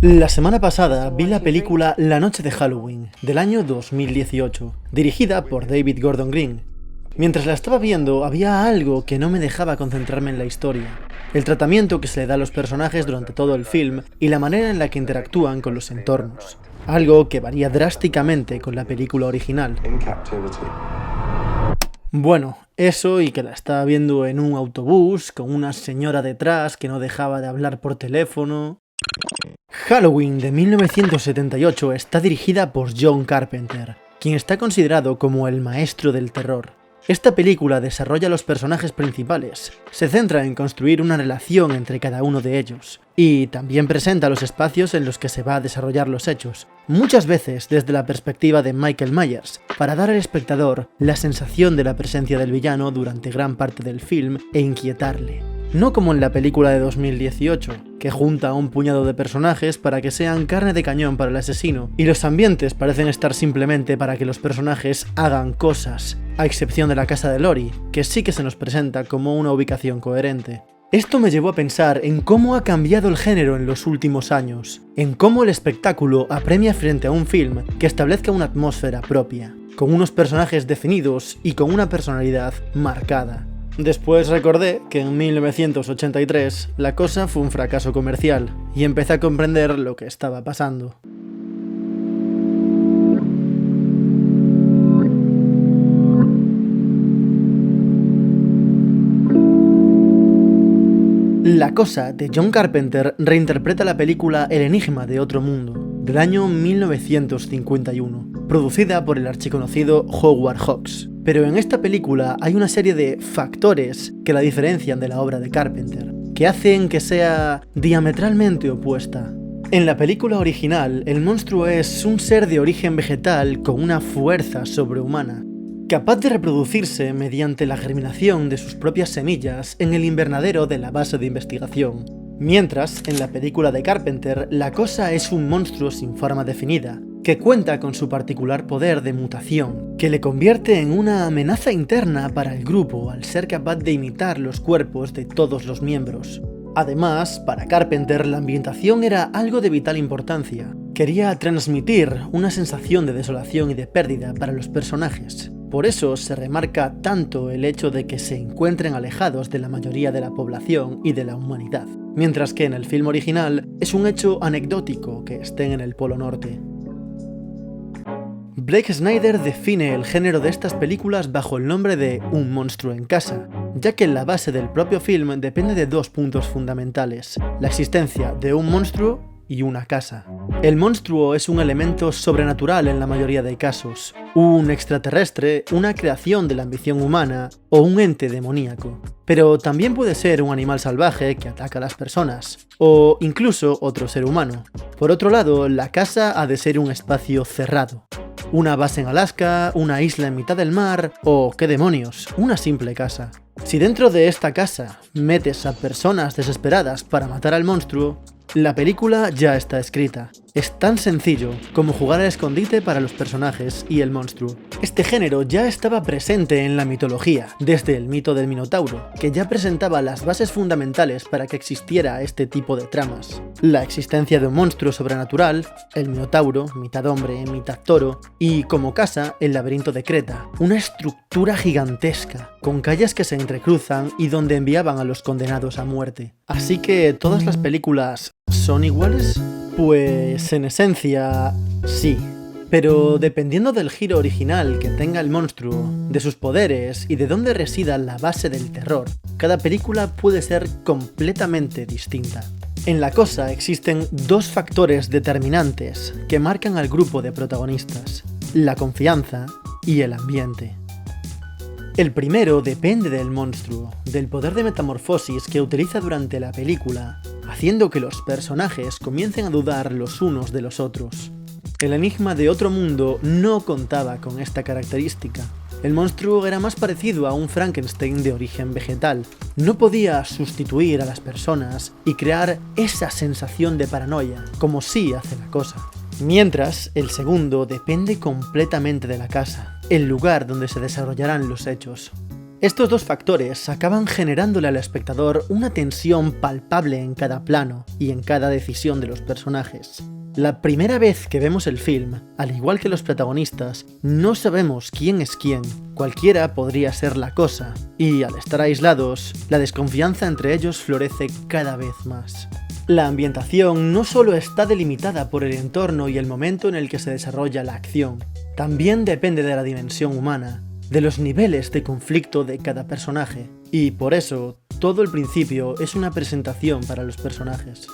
La semana pasada vi la película La noche de Halloween, del año 2018, dirigida por David Gordon Green. Mientras la estaba viendo, había algo que no me dejaba concentrarme en la historia. El tratamiento que se le da a los personajes durante todo el film y la manera en la que interactúan con los entornos. Algo que varía drásticamente con la película original. Bueno, eso y que la estaba viendo en un autobús, con una señora detrás que no dejaba de hablar por teléfono. Halloween de 1978 está dirigida por John Carpenter, quien está considerado como el maestro del terror. Esta película desarrolla los personajes principales, se centra en construir una relación entre cada uno de ellos, y también presenta los espacios en los que se va a desarrollar los hechos, muchas veces desde la perspectiva de Michael Myers, para dar al espectador la sensación de la presencia del villano durante gran parte del film e inquietarle. No como en la película de 2018, que junta a un puñado de personajes para que sean carne de cañón para el asesino, y los ambientes parecen estar simplemente para que los personajes hagan cosas, a excepción de la casa de Laurie, que sí que se nos presenta como una ubicación coherente. Esto me llevó a pensar en cómo ha cambiado el género en los últimos años, en cómo el espectáculo apremia frente a un film que establezca una atmósfera propia, con unos personajes definidos y con una personalidad marcada. Después recordé que en 1983 la cosa fue un fracaso comercial y empecé a comprender lo que estaba pasando. La cosa de John Carpenter reinterpreta la película El enigma de otro mundo, del año 1951, producida por el archiconocido Howard Hawks. Pero en esta película hay una serie de factores que la diferencian de la obra de Carpenter, que hacen que sea diametralmente opuesta. En la película original, el monstruo es un ser de origen vegetal con una fuerza sobrehumana, capaz de reproducirse mediante la germinación de sus propias semillas en el invernadero de la base de investigación. Mientras, en la película de Carpenter, la cosa es un monstruo sin forma definida, que cuenta con su particular poder de mutación, que le convierte en una amenaza interna para el grupo al ser capaz de imitar los cuerpos de todos los miembros. Además, para Carpenter la ambientación era algo de vital importancia. Quería transmitir una sensación de desolación y de pérdida para los personajes. Por eso se remarca tanto el hecho de que se encuentren alejados de la mayoría de la población y de la humanidad, mientras que en el film original es un hecho anecdótico que estén en el Polo Norte. Blake Snyder define el género de estas películas bajo el nombre de un monstruo en casa, ya que la base del propio film depende de dos puntos fundamentales: la existencia de un monstruo y una casa. El monstruo es un elemento sobrenatural en la mayoría de casos, un extraterrestre, una creación de la ambición humana o un ente demoníaco. Pero también puede ser un animal salvaje que ataca a las personas, o incluso otro ser humano. Por otro lado, la casa ha de ser un espacio cerrado. Una base en Alaska, una isla en mitad del mar o, ¿qué demonios?, una simple casa. Si dentro de esta casa metes a personas desesperadas para matar al monstruo, la película ya está escrita. Es tan sencillo como jugar al escondite para los personajes y el monstruo. Este género ya estaba presente en la mitología, desde el mito del Minotauro, que ya presentaba las bases fundamentales para que existiera este tipo de tramas. La existencia de un monstruo sobrenatural, el Minotauro, mitad hombre, mitad toro, y como casa, el laberinto de Creta, una estructura gigantesca, con calles que se entrecruzan y donde enviaban a los condenados a muerte. Así que todas las películas ¿son iguales? Pues en esencia, sí. Pero dependiendo del giro original que tenga el monstruo, de sus poderes y de dónde resida la base del terror, cada película puede ser completamente distinta. En La cosa existen dos factores determinantes que marcan al grupo de protagonistas: la confianza y el ambiente. El primero depende del monstruo, del poder de metamorfosis que utiliza durante la película, haciendo que los personajes comiencen a dudar los unos de los otros. El enigma de otro mundo no contaba con esta característica. El monstruo era más parecido a un Frankenstein de origen vegetal. No podía sustituir a las personas y crear esa sensación de paranoia, como sí hace la cosa. Mientras, el segundo depende completamente de la casa, el lugar donde se desarrollarán los hechos. Estos dos factores acaban generándole al espectador una tensión palpable en cada plano y en cada decisión de los personajes. La primera vez que vemos el film, al igual que los protagonistas, no sabemos quién es quién, cualquiera podría ser la cosa, y al estar aislados, la desconfianza entre ellos florece cada vez más. La ambientación no solo está delimitada por el entorno y el momento en el que se desarrolla la acción, también depende de la dimensión humana, de los niveles de conflicto de cada personaje, y por eso todo el principio es una presentación para los personajes.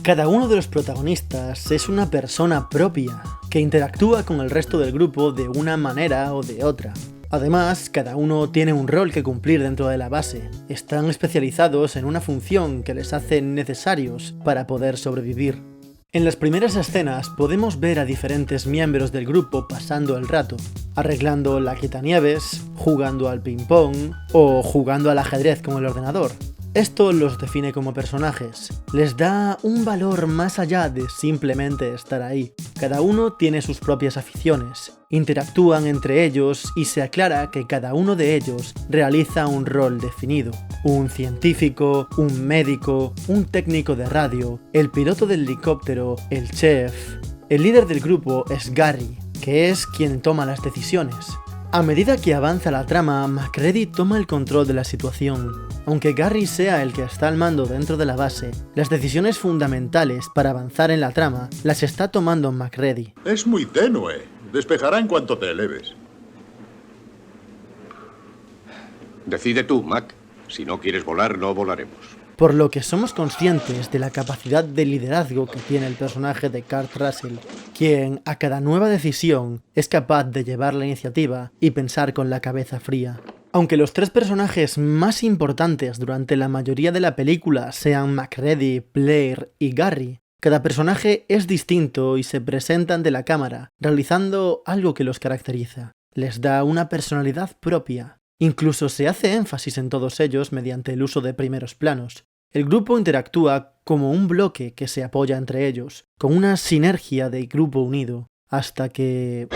Cada uno de los protagonistas es una persona propia, que interactúa con el resto del grupo de una manera o de otra. Además, cada uno tiene un rol que cumplir dentro de la base. Están especializados en una función que les hace necesarios para poder sobrevivir. En las primeras escenas podemos ver a diferentes miembros del grupo pasando el rato, arreglando la quitanieves, jugando al ping-pong o jugando al ajedrez con el ordenador. Esto los define como personajes, les da un valor más allá de simplemente estar ahí. Cada uno tiene sus propias aficiones, interactúan entre ellos y se aclara que cada uno de ellos realiza un rol definido. Un científico, un médico, un técnico de radio, el piloto del helicóptero, el chef. El líder del grupo es Gary, que es quien toma las decisiones. A medida que avanza la trama, MacReady toma el control de la situación. Aunque Gary sea el que está al mando dentro de la base, las decisiones fundamentales para avanzar en la trama las está tomando MacReady. Es muy tenue. Despejará en cuanto te eleves. Decide tú, Mac. Si no quieres volar, no volaremos. Por lo que somos conscientes de la capacidad de liderazgo que tiene el personaje de Kurt Russell, quien a cada nueva decisión es capaz de llevar la iniciativa y pensar con la cabeza fría. Aunque los tres personajes más importantes durante la mayoría de la película sean MacReady, Blair y Gary, cada personaje es distinto y se presenta ante la cámara, realizando algo que los caracteriza. Les da una personalidad propia. Incluso se hace énfasis en todos ellos mediante el uso de primeros planos. El grupo interactúa como un bloque que se apoya entre ellos, con una sinergia de grupo unido, hasta que...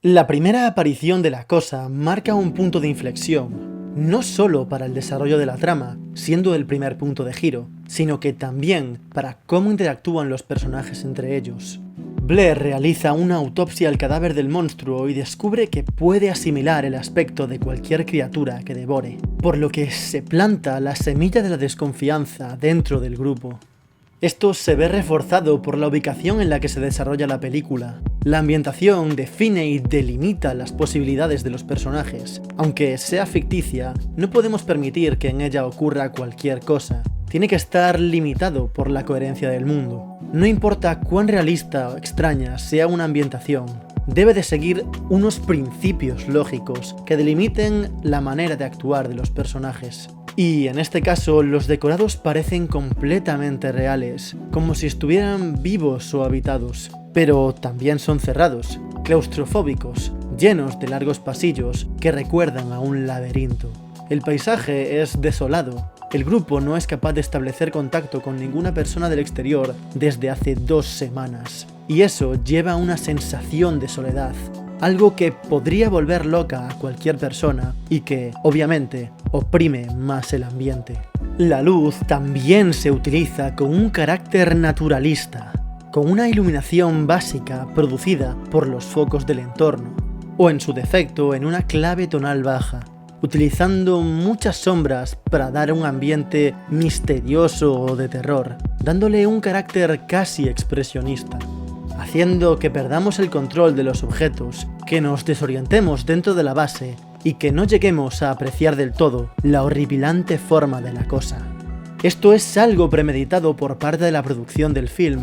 La primera aparición de la cosa marca un punto de inflexión, no solo para el desarrollo de la trama, siendo el primer punto de giro, sino que también para cómo interactúan los personajes entre ellos. Blair realiza una autopsia al cadáver del monstruo y descubre que puede asimilar el aspecto de cualquier criatura que devore, por lo que se planta la semilla de la desconfianza dentro del grupo. Esto se ve reforzado por la ubicación en la que se desarrolla la película. La ambientación define y delimita las posibilidades de los personajes. Aunque sea ficticia, no podemos permitir que en ella ocurra cualquier cosa. Tiene que estar limitado por la coherencia del mundo. No importa cuán realista o extraña sea una ambientación, debe de seguir unos principios lógicos que delimiten la manera de actuar de los personajes. Y en este caso, los decorados parecen completamente reales, como si estuvieran vivos o habitados, pero también son cerrados, claustrofóbicos, llenos de largos pasillos que recuerdan a un laberinto. El paisaje es desolado. El grupo no es capaz de establecer contacto con ninguna persona del exterior desde hace 2 semanas, y eso lleva a una sensación de soledad, algo que podría volver loca a cualquier persona y que, obviamente, oprime más el ambiente. La luz también se utiliza con un carácter naturalista, con una iluminación básica producida por los focos del entorno, o en su defecto en una clave tonal baja, utilizando muchas sombras para dar un ambiente misterioso o de terror, dándole un carácter casi expresionista, haciendo que perdamos el control de los objetos, que nos desorientemos dentro de la base y que no lleguemos a apreciar del todo la horripilante forma de la cosa. Esto es algo premeditado por parte de la producción del film.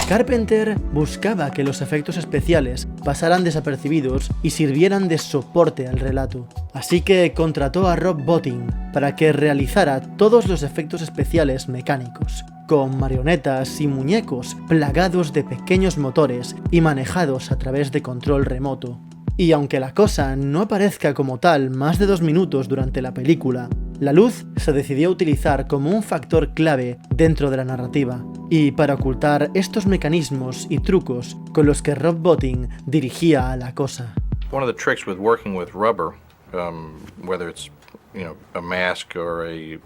Carpenter buscaba que los efectos especiales pasaran desapercibidos y sirvieran de soporte al relato, así que contrató a Rob Bottin para que realizara todos los efectos especiales mecánicos, con marionetas y muñecos plagados de pequeños motores y manejados a través de control remoto. Y aunque la cosa no aparezca como tal más de 2 minutos durante la película, la luz se decidió utilizar como un factor clave dentro de la narrativa, y para ocultar estos mecanismos y trucos con los que Rob Bottin dirigía a la cosa. One of the tricks with working with rubber, whether it's a mask or a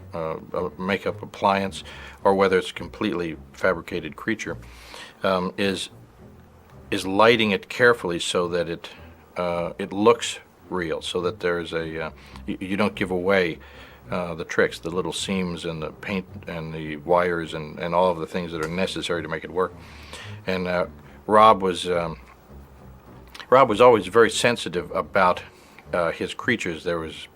makeup appliance, or whether it's a completely fabricated creature, is lighting it carefully so that it looks real, so that there's you don't give away the tricks, the little seams and the paint and the wires and all of the things that are necessary to make it work. And Rob was always very sensitive about his creatures. There was,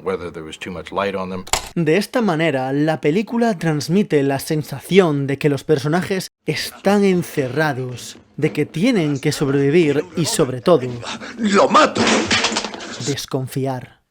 whether there was too much light on them. De esta manera, la película transmite la sensación de que los personajes están encerrados, de que tienen que sobrevivir y, sobre todo, ¡lo mato! Desconfiar.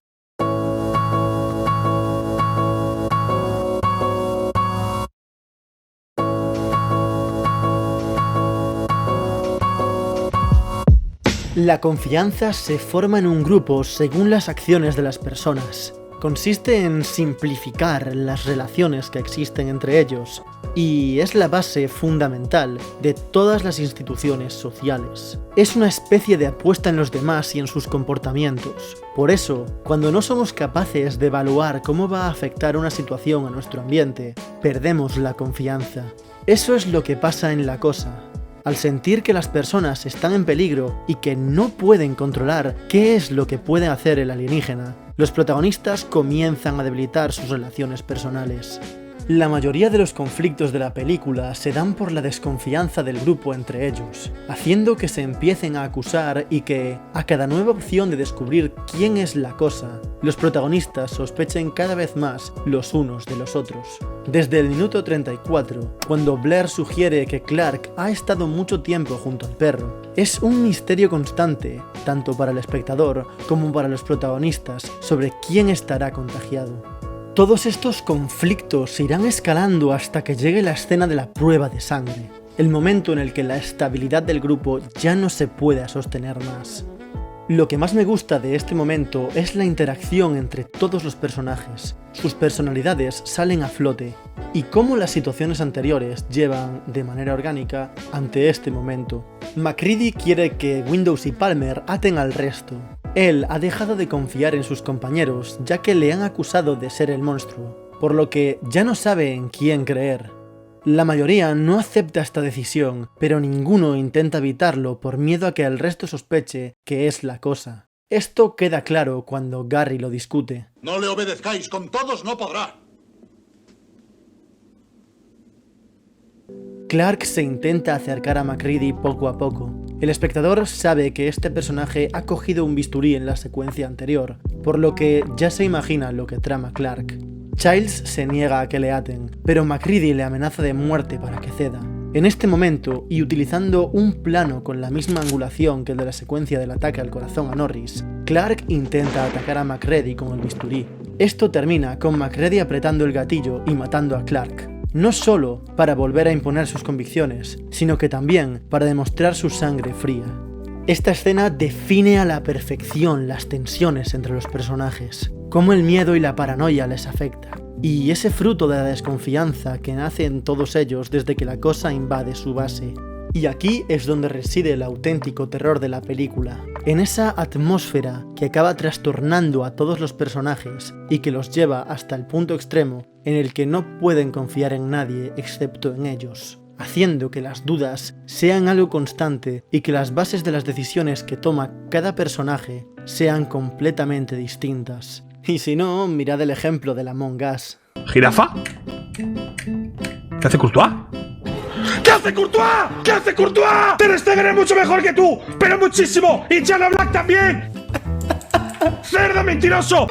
La confianza se forma en un grupo según las acciones de las personas. Consiste en simplificar las relaciones que existen entre ellos y es la base fundamental de todas las instituciones sociales. Es una especie de apuesta en los demás y en sus comportamientos. Por eso, cuando no somos capaces de evaluar cómo va a afectar una situación a nuestro ambiente, perdemos la confianza. Eso es lo que pasa en La Cosa. Al sentir que las personas están en peligro y que no pueden controlar qué es lo que puede hacer el alienígena, los protagonistas comienzan a debilitar sus relaciones personales. La mayoría de los conflictos de la película se dan por la desconfianza del grupo entre ellos, haciendo que se empiecen a acusar y que, a cada nueva opción de descubrir quién es La Cosa, los protagonistas sospechen cada vez más los unos de los otros. Desde el minuto 34, cuando Blair sugiere que Clark ha estado mucho tiempo junto al perro, es un misterio constante, tanto para el espectador como para los protagonistas, sobre quién estará contagiado. Todos estos conflictos irán escalando hasta que llegue la escena de la prueba de sangre, el momento en el que la estabilidad del grupo ya no se pueda sostener más. Lo que más me gusta de este momento es la interacción entre todos los personajes. Sus personalidades salen a flote y cómo las situaciones anteriores llevan, de manera orgánica, ante este momento. MacReady quiere que Windows y Palmer aten al resto. Él ha dejado de confiar en sus compañeros ya que le han acusado de ser el monstruo, por lo que ya no sabe en quién creer. La mayoría no acepta esta decisión, pero ninguno intenta evitarlo por miedo a que el resto sospeche que es La Cosa. Esto queda claro cuando Gary lo discute. No le obedezcáis, con todos no podrá. Clark se intenta acercar a MacReady poco a poco. El espectador sabe que este personaje ha cogido un bisturí en la secuencia anterior, por lo que ya se imagina lo que trama Clark. Childs se niega a que le aten, pero MacReady le amenaza de muerte para que ceda. En este momento, y utilizando un plano con la misma angulación que el de la secuencia del ataque al corazón a Norris, Clark intenta atacar a MacReady con el bisturí. Esto termina con MacReady apretando el gatillo y matando a Clark. No solo para volver a imponer sus convicciones, sino que también para demostrar su sangre fría. Esta escena define a la perfección las tensiones entre los personajes, cómo el miedo y la paranoia les afecta, y ese fruto de la desconfianza que nace en todos ellos desde que La Cosa invade su base. Y aquí es donde reside el auténtico terror de la película, en esa atmósfera que acaba trastornando a todos los personajes y que los lleva hasta el punto extremo en el que no pueden confiar en nadie excepto en ellos, haciendo que las dudas sean algo constante y que las bases de las decisiones que toma cada personaje sean completamente distintas. Y si no, mirad el ejemplo de la Among Us. ¿Jirafa? ¿Qué hace Courtois? ¿Qué hace Courtois? ¿Qué hace Courtois? Ter Stegen es mucho mejor que tú, pero muchísimo. Y Jana Black también. ¡Cerdo mentiroso!